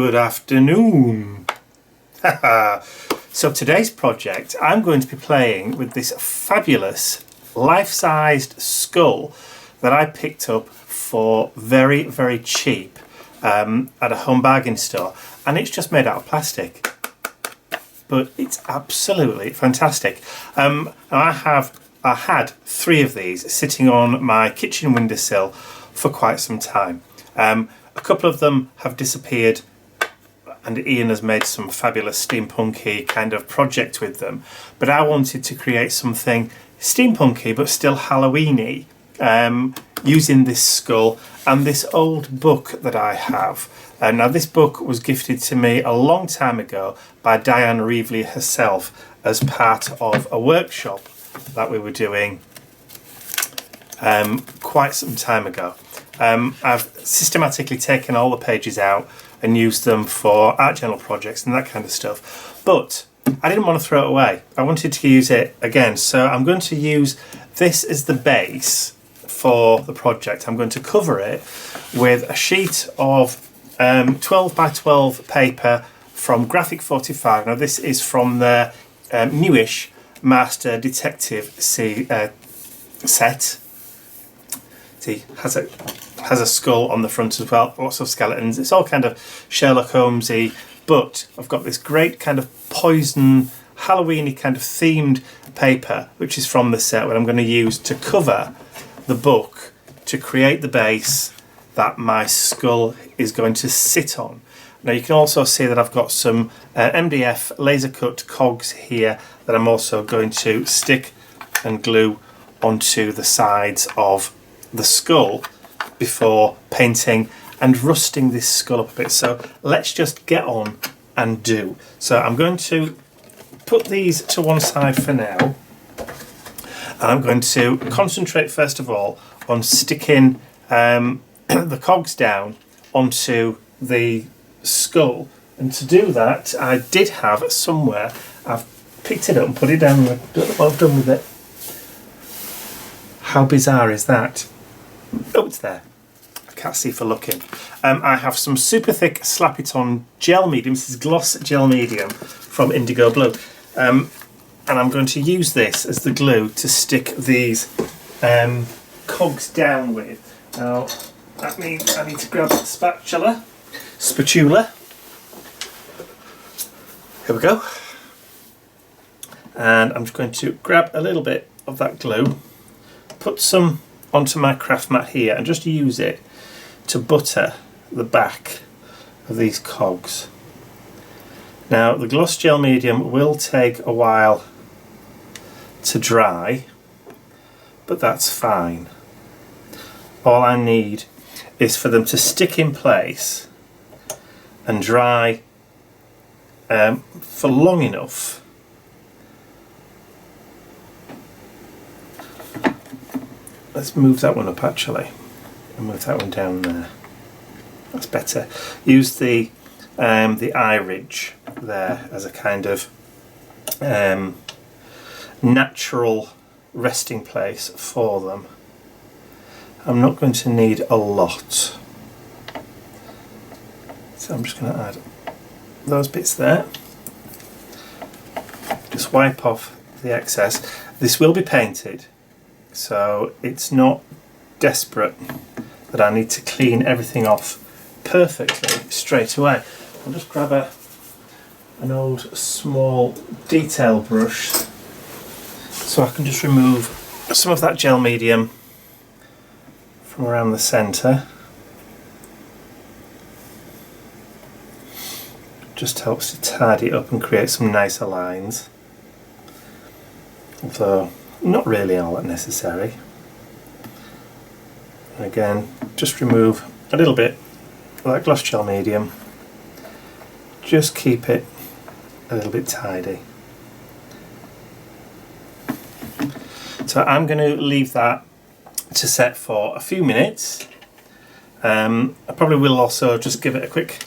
Good afternoon. So today's project, I'm going to be playing with this fabulous life-sized skull that I picked up for very, very cheap at a home bargain store, and it's just made out of plastic, but it's absolutely fantastic. I had 3 of these sitting on my kitchen windowsill for quite some time. A couple of them have disappeared, and Ian has made some fabulous steampunky kind of project with them, but I wanted to create something steampunky but still Halloweeny, using this skull and this old book that I have. Now this book was gifted to me a long time ago by Diane Reevely herself as part of a workshop that we were doing quite some time ago. I've systematically taken all the pages out and used them for art journal projects and that kind of stuff, but I didn't want to throw it away. I wanted to use it again, so I'm going to use this as the base for the project. I'm going to cover it with a sheet of 12 by 12 paper from Graphic 45. Now this is from their newish Master Detective set. See, has a skull on the front as well, lots of skeletons. It's all kind of Sherlock Holmesy, but I've got this great kind of poison Halloweeny kind of themed paper, which is from the set, that I'm going to use to cover the book to create the base that my skull is going to sit on. Now you can also see that I've got some MDF laser cut cogs here that I'm also going to stick and glue onto the sides of the skull before painting and rusting this skull up a bit. So let's just get on and do. So I'm going to put these to one side for now, and I'm going to concentrate first of all on sticking the cogs down onto the skull. And to do that, I did have somewhere, I've picked it up and put it down. I don't know what I've done with it. How bizarre is that? Oh, it's there. I can't see for looking. I have some super thick Slap It On gel medium. This is gloss gel medium from Indigo Blue. And I'm going to use this as the glue to stick these cogs down with. Now, that means I need to grab a spatula. Here we go. And I'm just going to grab a little bit of that glue, put some onto my craft mat here, and just use it to butter the back of these cogs. Now the gloss gel medium will take a while to dry, but that's fine. All I need is for them to stick in place and dry for long enough Let's move that one up actually, and move that one down there. That's better. Use the eye ridge there as a kind of natural resting place for them. I'm not going to need a lot, so I'm just going to add those bits there. Just wipe off the excess. This will be painted, so it's not desperate that I need to clean everything off perfectly straight away. I'll just grab an old small detail brush so I can just remove some of that gel medium from around the centre. Just helps to tidy it up and create some nicer lines, although not really all that necessary. And again, just remove a little bit of that gloss gel medium, just keep it a little bit tidy. So I'm going to leave that to set for a few minutes. I probably will also just give it a quick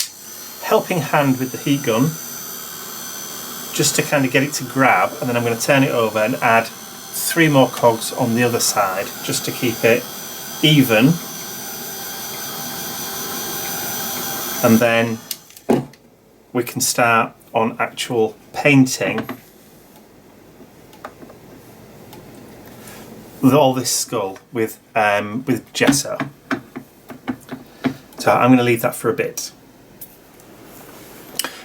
helping hand with the heat gun, just to kind of get it to grab, and then I'm going to turn it over and add 3 more cogs on the other side just to keep it even, and then we can start on actual painting with all this skull with gesso. So I'm going to leave that for a bit.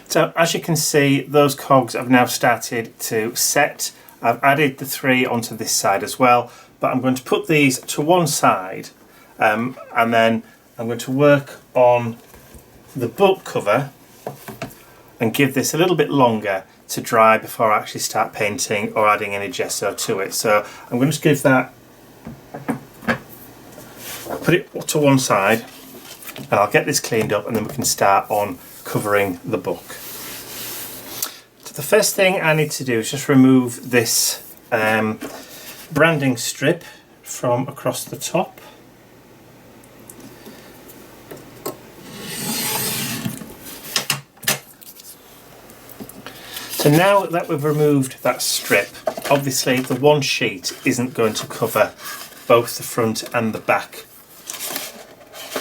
So as you can see, those cogs have now started to set. I've added the 3 onto this side as well, but I'm going to put these to one side and then I'm going to work on the book cover and give this a little bit longer to dry before I actually start painting or adding any gesso to it. So I'm going to just give that, put it to one side, and I'll get this cleaned up and then we can start on covering the book. So the first thing I need to do is just remove this branding strip from across the top. So now that we've removed that strip, obviously the one sheet isn't going to cover both the front and the back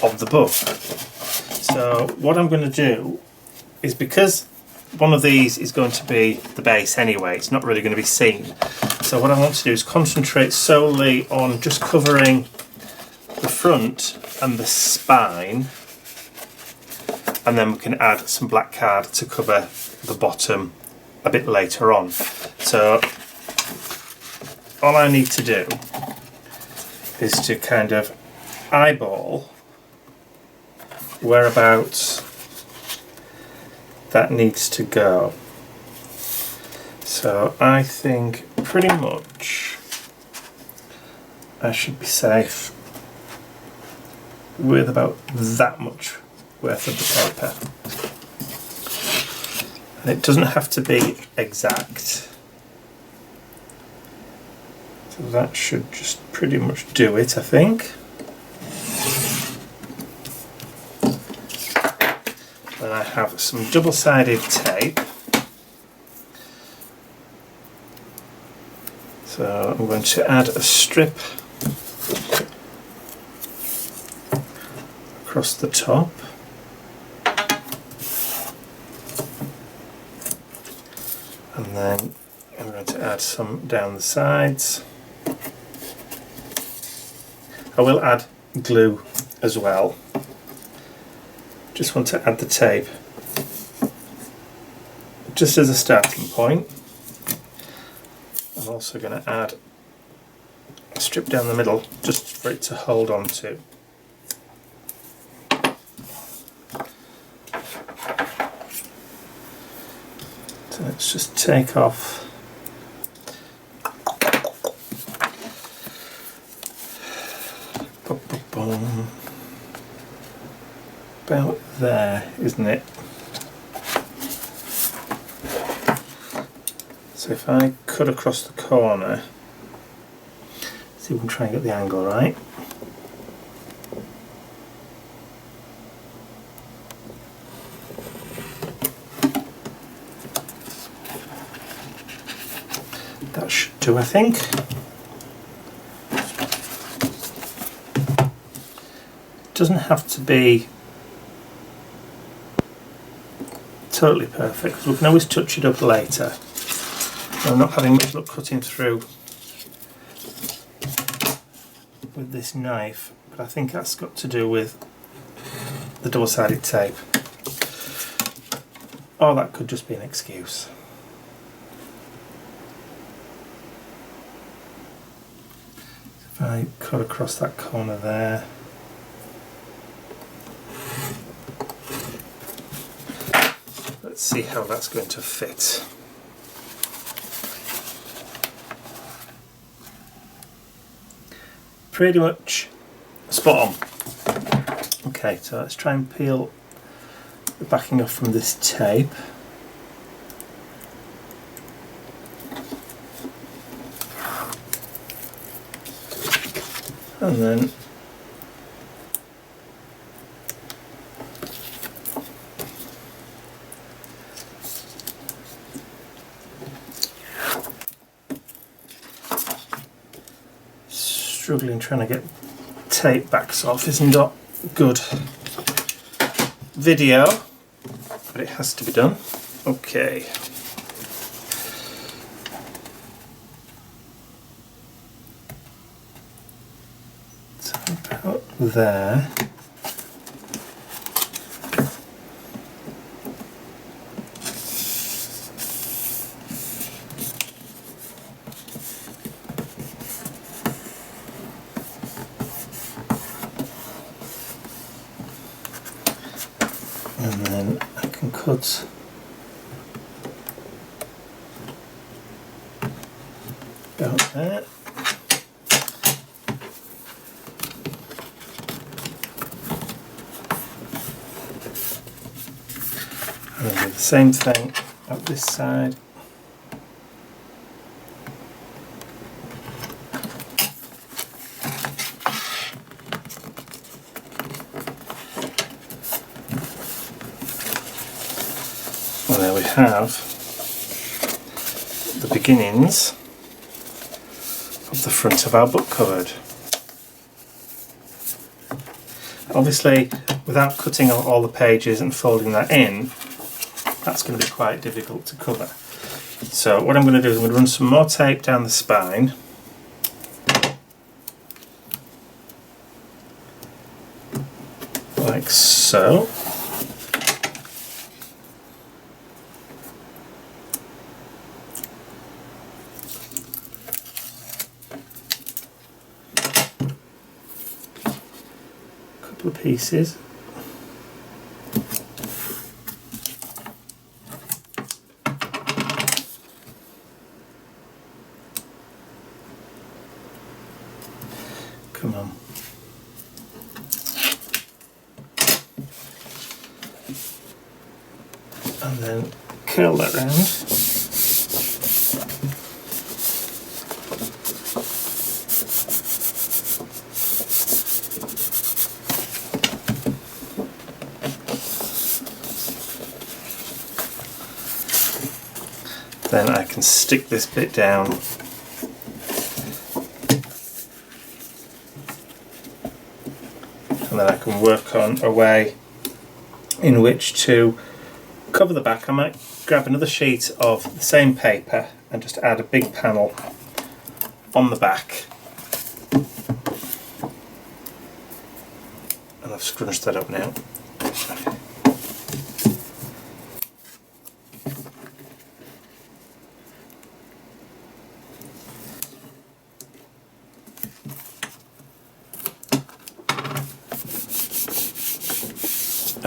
of the book. So what I'm going to do is, because one of these is going to be the base anyway, it's not really going to be seen. So what I want to do is concentrate solely on just covering the front and the spine, and then we can add some black card to cover the bottom a bit later on. So all I need to do is to kind of eyeball whereabouts that needs to go. So I think pretty much I should be safe with about that much worth of the paper. And it doesn't have to be exact. So that should just pretty much do it, I think. Then I have some double-sided tape. So I'm going to add a strip across the top. And then I'm going to add some down the sides. I will add glue as well. Just want to add the tape just as a starting point. I'm also going to add a strip down the middle just for it to hold on to. So let's just take off about there, isn't it? So if I cut across the corner, see if we can try and get the angle right. That should do, I think. Doesn't have to be totally perfect. We can always touch it up later. I'm not having much luck cutting through with this knife, but I think that's got to do with the double-sided tape. Or that could just be an excuse. If I cut across that corner there. Let's see how that's going to fit. Pretty much spot on. Okay, so let's try and peel the backing off from this tape. And then struggling trying to get tape backs off is not good video, but it has to be done. Okay. So about there. And then I can cut about there. And then do the same thing up this side. And there we have the beginnings of the front of our book cupboard. Obviously, without cutting out all the pages and folding that in, that's going to be quite difficult to cover. So what I'm going to do is I'm going to run some more tape down the spine. Like so. Couple of pieces. Come on. And then curl that round. Then I can stick this bit down and then I can work on a way in which to cover the back. I might grab another sheet of the same paper and just add a big panel on the back, and I've scrunched that up now.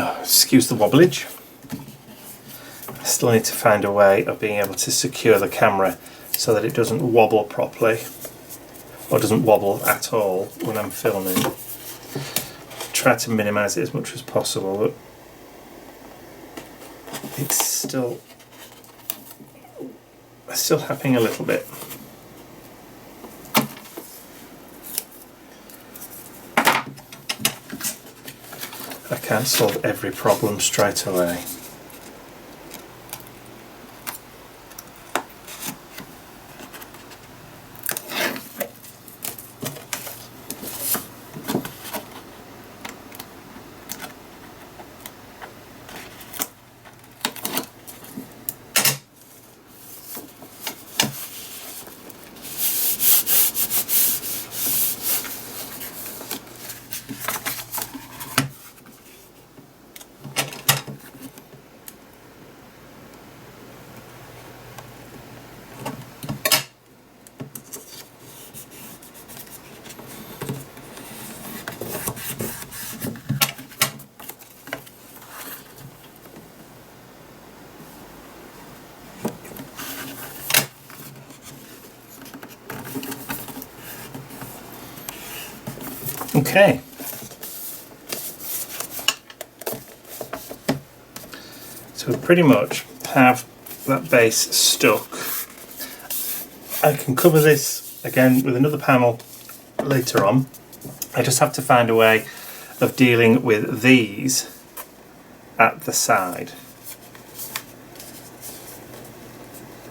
Oh, excuse the wobblage. I still need to find a way of being able to secure the camera so that it doesn't wobble properly, or doesn't wobble at all when I'm filming. Try to minimise it as much as possible, but it's still happening a little bit. I can't solve every problem straight away. Okay. So we pretty much have that base stuck. I can cover this again with another panel later on. I just have to find a way of dealing with these at the side.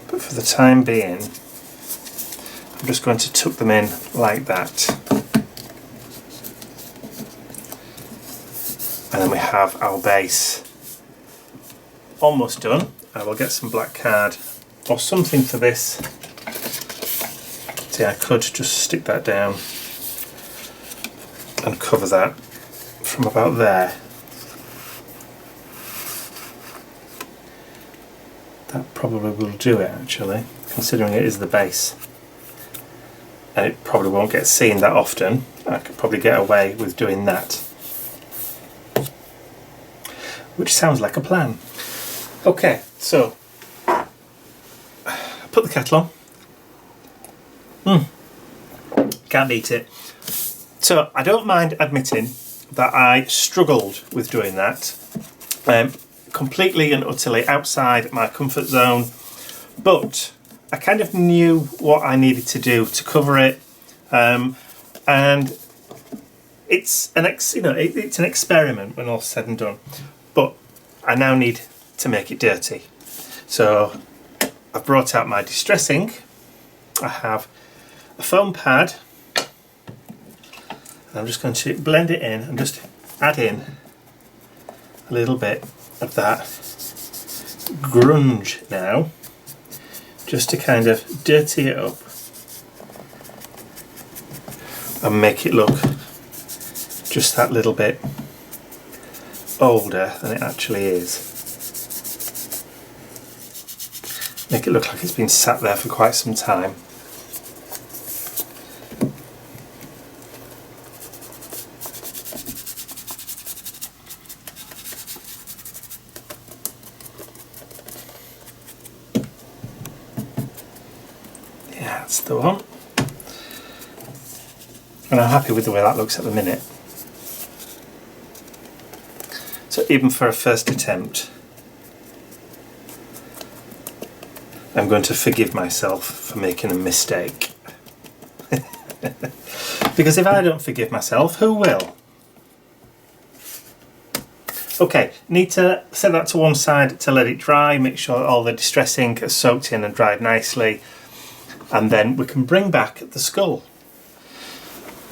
But for the time being, I'm just going to tuck them in like that. And then we have our base almost done. I will get some black card or something for this. See, I could just stick that down and cover that from about there. That probably will do it actually, considering it is the base. And it probably won't get seen that often. I could probably get away with doing that. Which sounds like a plan. Okay, so I put the kettle on. Can't beat it. So I don't mind admitting that I struggled with doing that. Completely and utterly outside my comfort zone, but I kind of knew what I needed to do to cover it, and it's an it's an experiment when all's said and done. But I now need to make it dirty, so I've brought out my distressing. I have a foam pad. I'm just going to blend it in and just add in a little bit of that grunge now, just to kind of dirty it up and make it look just that little bit older than it actually is. Make it look like it's been sat there for quite some time. That's the one, and I'm happy with the way that looks at the minute. So even for a first attempt, I'm going to forgive myself for making a mistake. Because if I don't forgive myself, who will? Okay, need to set that to one side to let it dry, make sure all the distressing is soaked in and dried nicely. And then we can bring back the skull.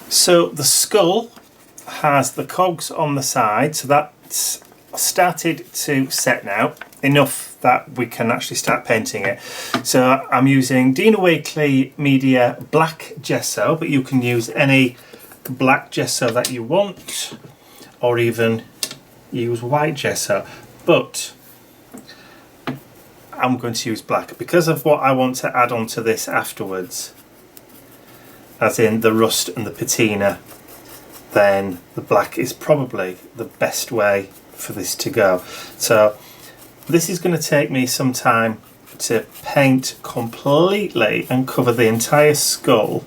So the skull has the cogs on the side, so that's started to set now, enough that we can actually start painting it. So I'm using Dina Wakley Media black gesso, but you can use any black gesso that you want, or even use white gesso, but I'm going to use black because of what I want to add on to this afterwards, as in the rust and the patina. Then the black is probably the best way for this to go. So this is going to take me some time to paint completely and cover the entire skull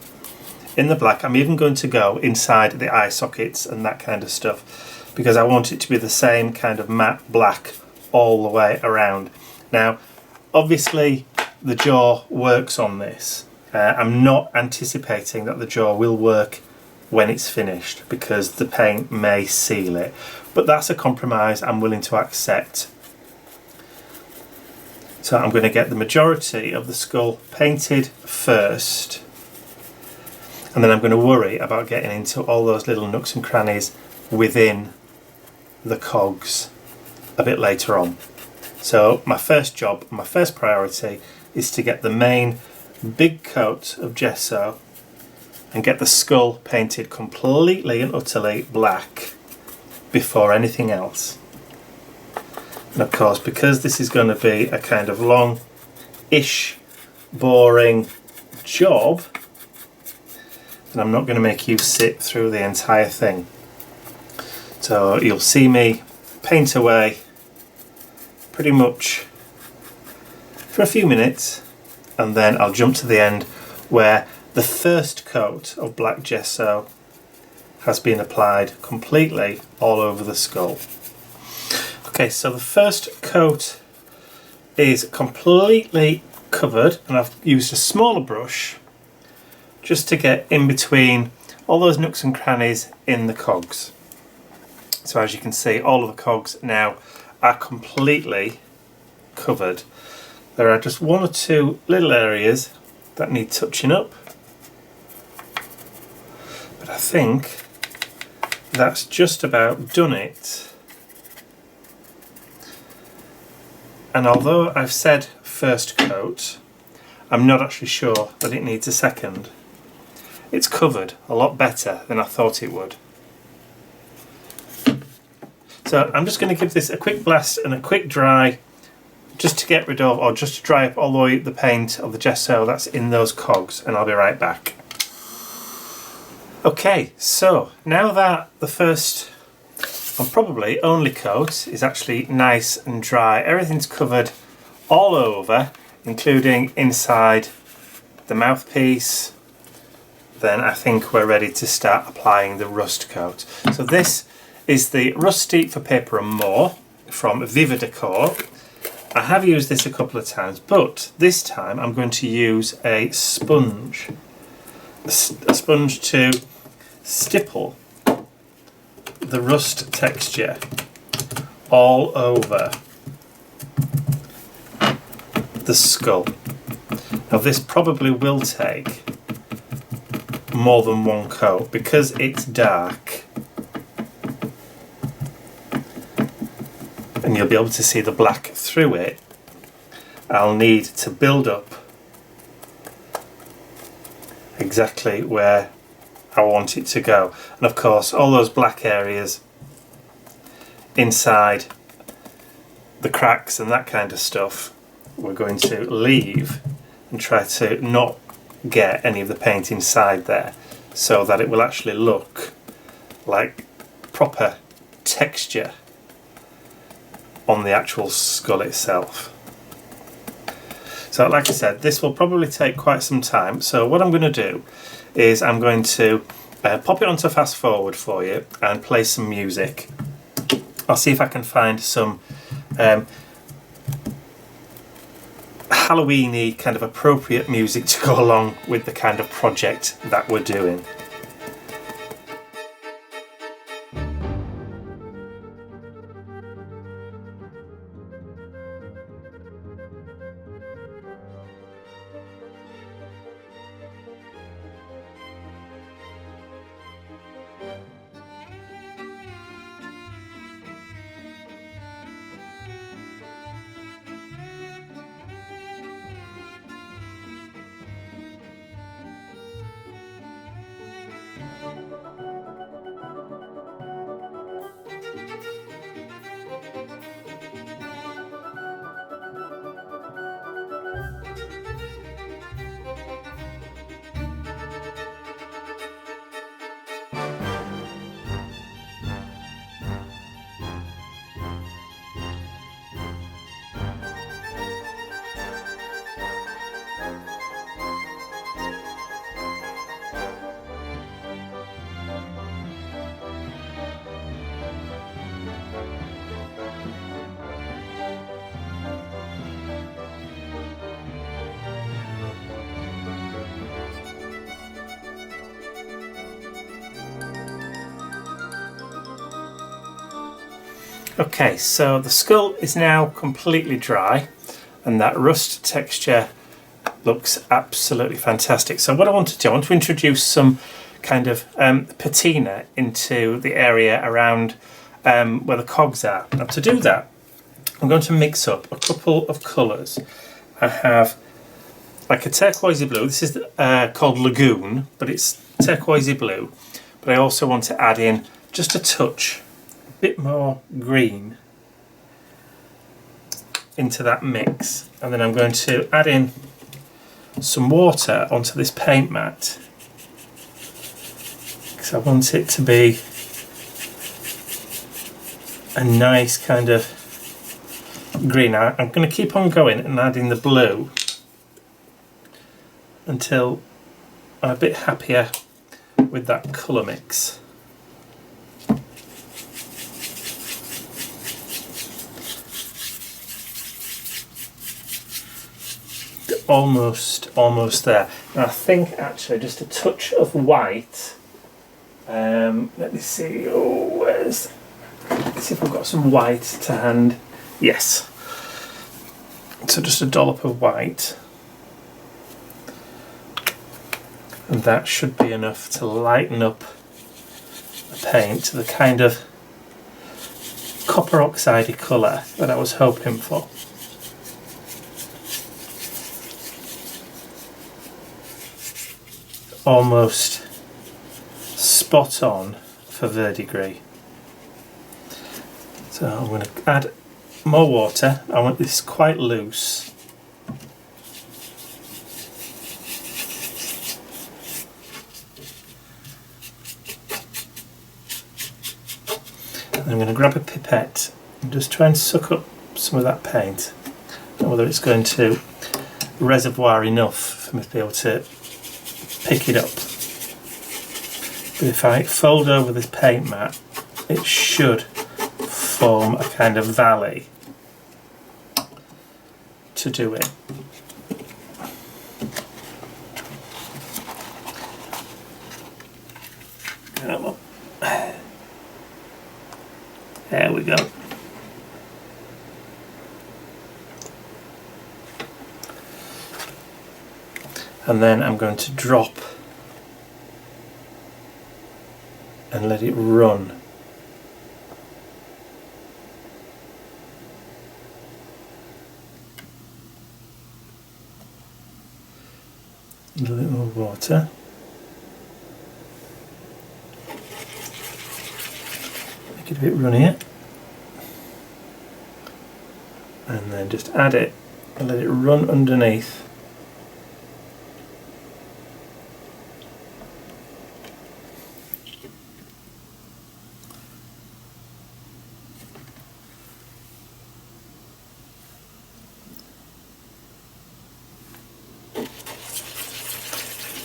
in the black. I'm even going to go inside the eye sockets and that kind of stuff, because I want it to be the same kind of matte black all the way around. Now obviously the jaw works on this. I'm not anticipating that the jaw will work when it's finished because the paint may seal it, but that's a compromise I'm willing to accept. So I'm going to get the majority of the skull painted first, and then I'm going to worry about getting into all those little nooks and crannies within the cogs a bit later on. So my first job, my first priority is to get the main big coat of gesso and get the skull painted completely and utterly black before anything else. And of course, because this is going to be a kind of long-ish, boring job, then I'm not going to make you sit through the entire thing. So you'll see me paint away pretty much for a few minutes, and then I'll jump to the end where the first coat of black gesso has been applied completely all over the skull. Okay, so the first coat is completely covered, and I've used a smaller brush just to get in between all those nooks and crannies in the cogs. So as you can see, all of the cogs now are completely covered. There are just one or two little areas that need touching up, but I think that's just about done it. And although I've said first coat, I'm not actually sure that it needs a second. It's covered a lot better than I thought it would. So I'm just going to give this a quick blast and a quick dry, just to get rid of, or just to dry up all the paint of the gesso that's in those cogs, and I'll be right back. Okay, so now that the first and probably only coat is actually nice and dry, everything's covered all over, including inside the mouthpiece, then I think we're ready to start applying the rust coat. So this is the Rusty for Paper and More from Viva Decor. I have used this a couple of times, but this time I'm going to use a sponge. A sponge to stipple the rust texture all over the skull. Now this probably will take more than one coat because it's dark, and you'll be able to see the black through it. I'll need to build up exactly where I want it to go, and of course all those black areas inside the cracks and that kind of stuff we're going to leave and try to not get any of the paint inside there, so that it will actually look like proper texture on the actual skull itself. So like I said, this will probably take quite some time, so what I'm going to do is I'm going to pop it onto fast forward for you and play some music. I'll see if I can find some Halloween-y kind of appropriate music to go along with the kind of project that we're doing. Okay, so the skull is now completely dry and that rust texture looks absolutely fantastic. So what I want to do, I want to introduce some kind of patina into the area around where the cogs are. Now to do that, I'm going to mix up a couple of colours. I have like a turquoisey blue, this is called Lagoon, but it's turquoisey blue. But I also want to add in just a touch, bit more green into that mix, and then I'm going to add in some water onto this paint mat because I want it to be a nice kind of green. Now, I'm going to keep on going and adding the blue until I'm a bit happier with that colour mix. Almost there. And I think actually just a touch of white. Let me see. Oh, let's see if I've got some white to hand. Yes. So just a dollop of white, and that should be enough to lighten up the paint to the kind of copper oxidey colour that I was hoping for. almost spot on for verdigris. So I'm going to add more water. I want this quite loose. And I'm going to grab a pipette and just try and suck up some of that paint. I don't know whether it's going to reservoir enough for me to be able to pick it up. But if I fold over this paint mat, it should form a kind of valley to do it. There we go. And then I'm going to drop and let it run. A little more water. Make it a bit runnier. And then just add it and let it run underneath.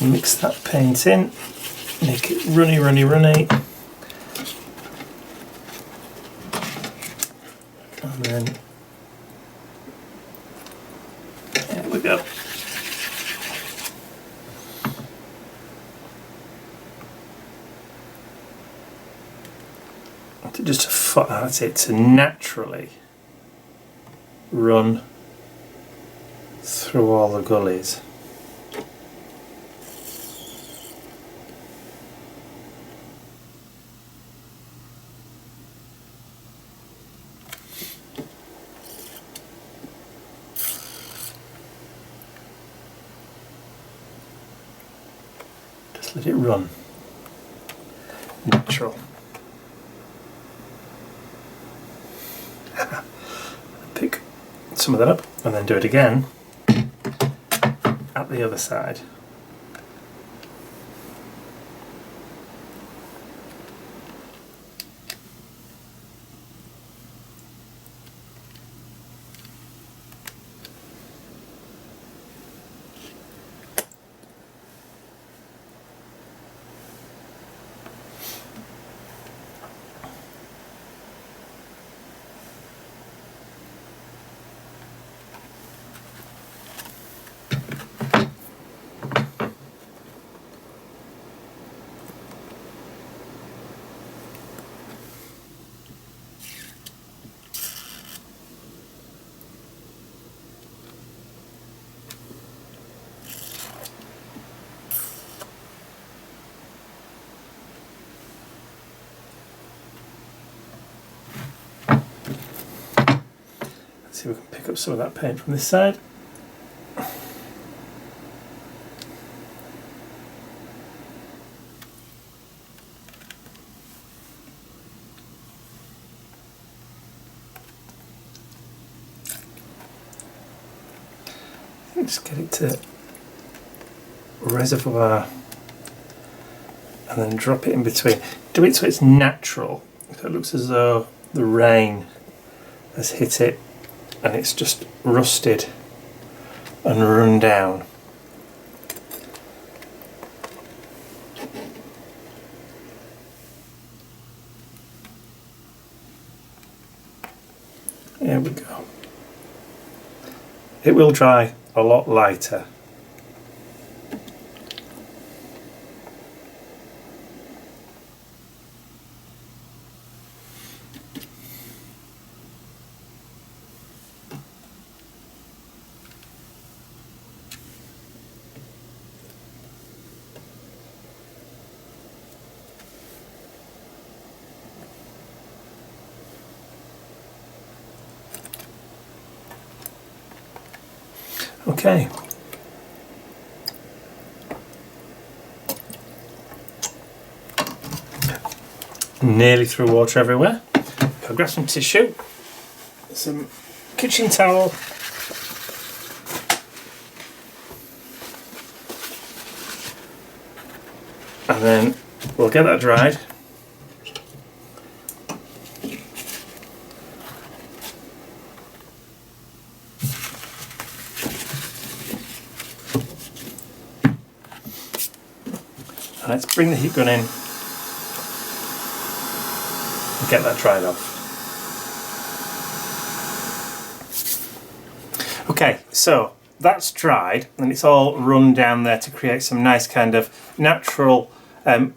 Mix that paint in, make it runny, runny, runny, and then there we go. That's it, to naturally run through all the gullies. Let it run. Natural. Pick some of that up and then do it again at the other side. See if we can pick up some of that paint from this side. Just get it to reservoir and then drop it in between. Do it so it's natural. So it looks as though the rain has hit it and it's just rusted and run down. There we go. It will dry a lot lighter. Okay. nearly through water everywhere. I'll grab some tissue, some kitchen towel, and then we'll get that dried. Let's bring the heat gun in and get that dried off. Okay, so that's dried and it's all run down there to create some nice kind of natural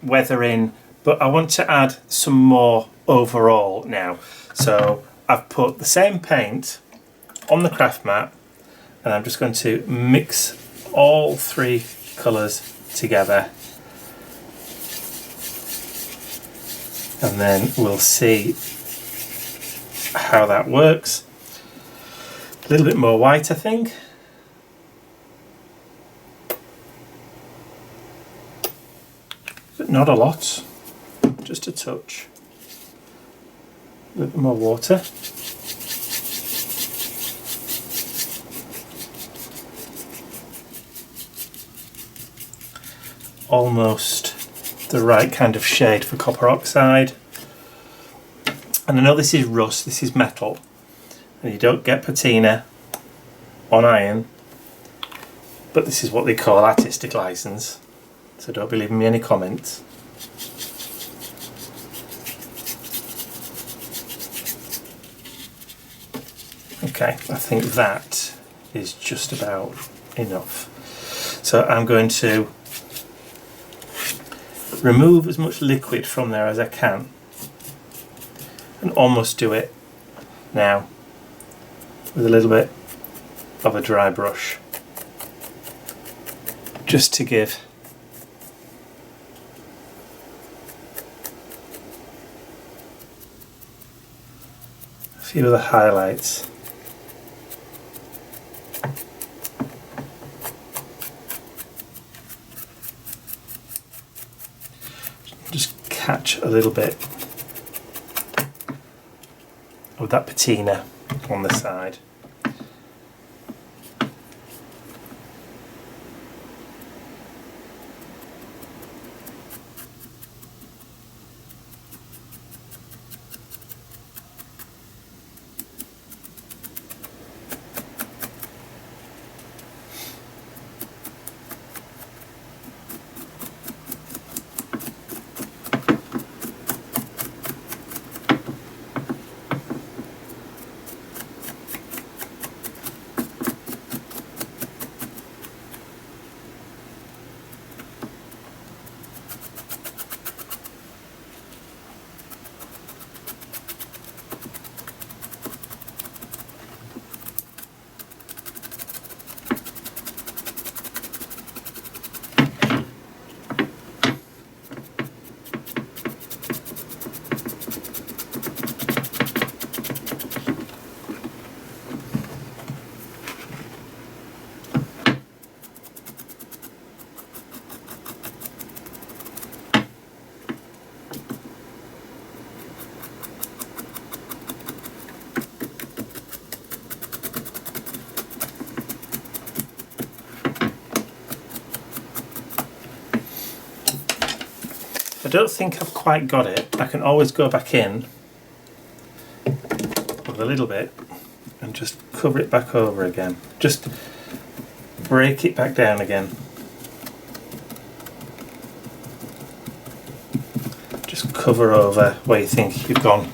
weathering, but I want to add some more overall now. So I've put the same paint on the craft mat and I'm just going to mix all three colours together. And then we'll see how that works. A little bit more white, I think. But not a lot, just a touch. A little bit more water. Almost the right kind of shade for copper oxide. And I know this is rust, this is metal, and you don't get patina on iron, but this is what they call artistic license, so don't be leaving me any comments. Okay, I think that is just about enough. So I'm going to remove as much liquid from there as I can and almost do it now with a little bit of a dry brush, just to give a few of the highlights. Just catch a little bit of that patina on the side. I don't think I've quite got it. I can always go back in with a little bit and just cover it back over again. Just break it back down again. Just cover over where you think you've gone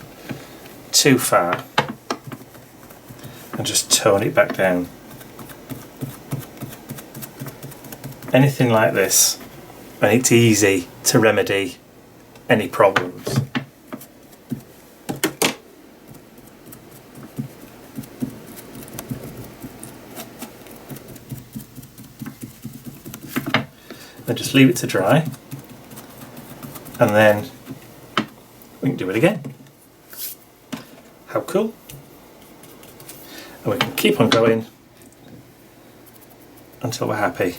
too far and just tone it back down. Anything like this, and it's easy to remedy any problems. Then just leave it to dry, and then we can do it again. How cool! And we can keep on going until we're happy.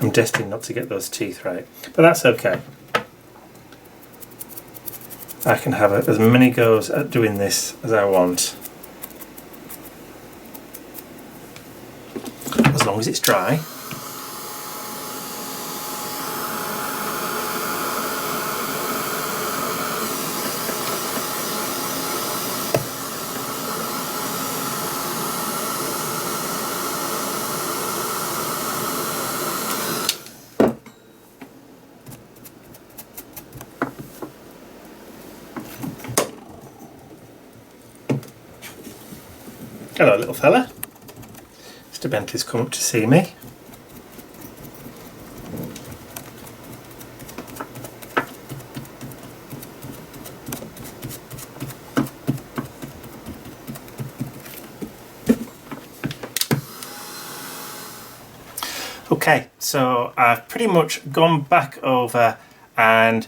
I'm destined not to get those teeth right, but that's okay. I can have as many goes at doing this as I want, as long as it's dry. Hello little fella. Mr. Bentley's come up to see me. Okay, so I've pretty much gone back over and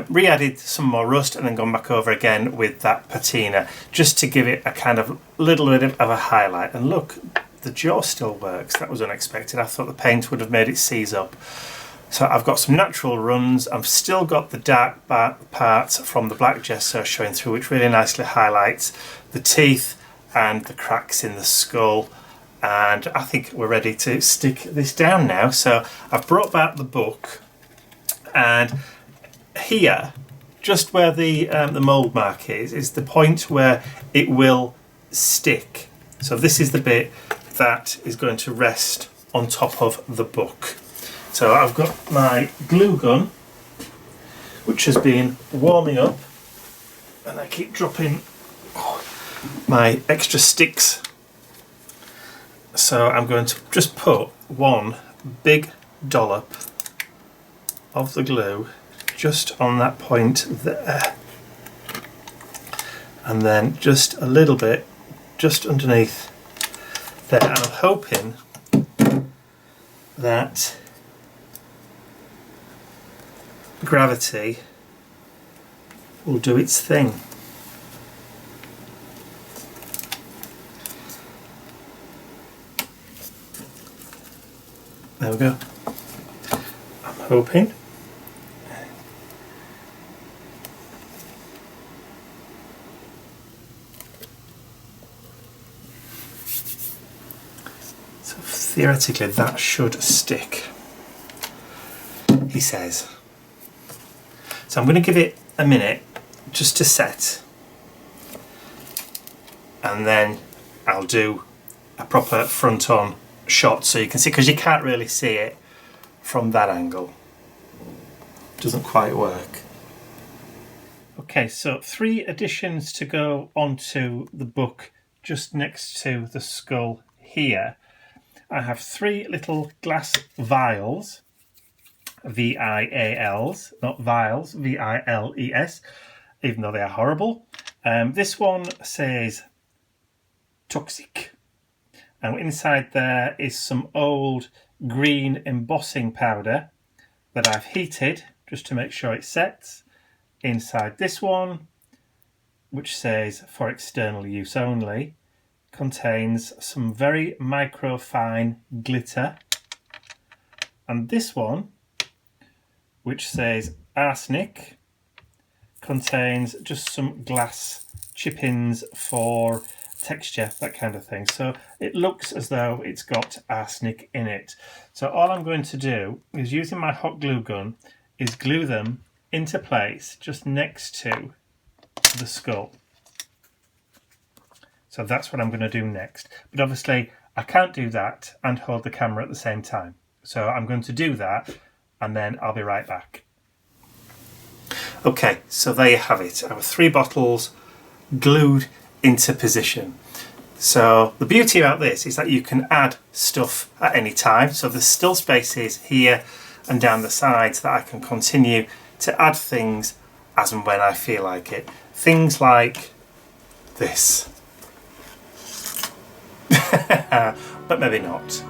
re-added some more rust and then gone back over again with that patina just to give it a kind of little bit of a highlight. And look, the jaw still works. That was unexpected. I thought the paint would have made it seize up. So I've got some natural runs. I've still got the dark parts from the black gesso showing through, which really nicely highlights the teeth and the cracks in the skull. And I think we're ready to stick this down now. So I've brought back the book, and here, just where the mould mark is the point where it will stick. So this is the bit that is going to rest on top of the book. So I've got my glue gun, which has been warming up, and I keep dropping my extra sticks. So I'm going to just put one big dollop of the glue just on that point there, and then just a little bit just underneath there, and I'm hoping that gravity will do its thing. There we go. I'm hoping. So theoretically that should stick, he says. So I'm going to give it a minute just to set, and then I'll do a proper front-on shot so you can see, because you can't really see it from that angle. Doesn't quite work. Okay, so 3 additions to go onto the book just next to the skull here. I have 3 little glass vials, V-I-A-Ls, not vials, V-I-L-E-S, even though they are horrible. This one says toxic. And inside there is some old green embossing powder that I've heated just to make sure it sets. Inside this one, which says for external use only, contains some very microfine glitter. And this one, which says arsenic, contains just some glass chip-ins for texture, that kind of thing. So it looks as though it's got arsenic in it. So all I'm going to do is, using my hot glue gun, is glue them into place just next to the skull. So that's what I'm going to do next. But obviously I can't do that and hold the camera at the same time. So I'm going to do that and then I'll be right back. Okay, so there you have it. Our 3 bottles glued into position. So the beauty about this is that you can add stuff at any time. So there's still spaces here and down the sides that I can continue to add things as and when I feel like it. Things like this. But maybe not.